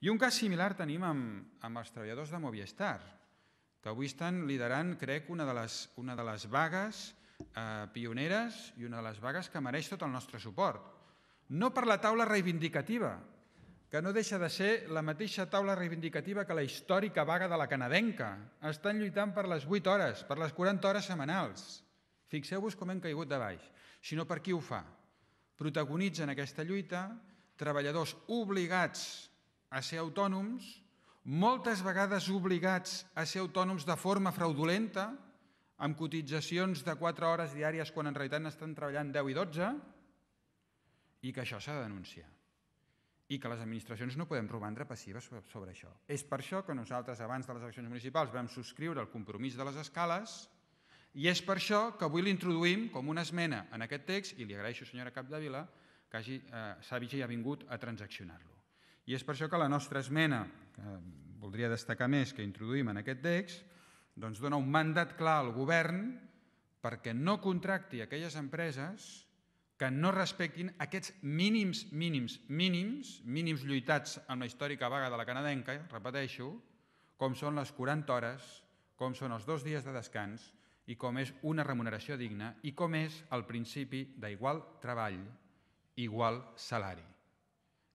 I un cas similar tenim amb els treballadors de Movistar, que avui estan liderant, crec, una de les vagues pioneres i una de les vagues que mereix tot el nostre suport. No per la taula reivindicativa, que no deixa de ser la mateixa taula reivindicativa que la històrica vaga de la canadenca. Estan lluitant per les 8 hores, per les 40 hores setmanals. Fixeu-vos com hem caigut de baix. Sinó per qui ho fa. Protagonitzen aquesta lluita treballadors obligats a ser autònoms, moltes vegades obligats a ser autònoms de forma fraudulenta, amb cotitzacions de 4 hores diàries quan en realitat n'estan treballant 10 i 12, i que això s'ha de denunciar. I que les administracions no podem romandre passives sobre això. És per això que nosaltres, abans de les eleccions municipals, vam subscriure el compromís de les escales i és per això que avui l'introduïm com una esmena en aquest text i li agraeixo, senyora Capdevila, que s'hagi vingut a transaccionar-lo. I és per això que la nostra esmena, que voldria destacar més que introduïm en aquest text, doncs dona un mandat clar al govern perquè no contracti aquelles empreses que no respectin aquests mínims lluitats amb la històrica vaga de la canadenca, repeteixo, com són les 40 hores, com són els 2 dies de descans i com és una remuneració digna i com és el principi d'igual treball, igual salari.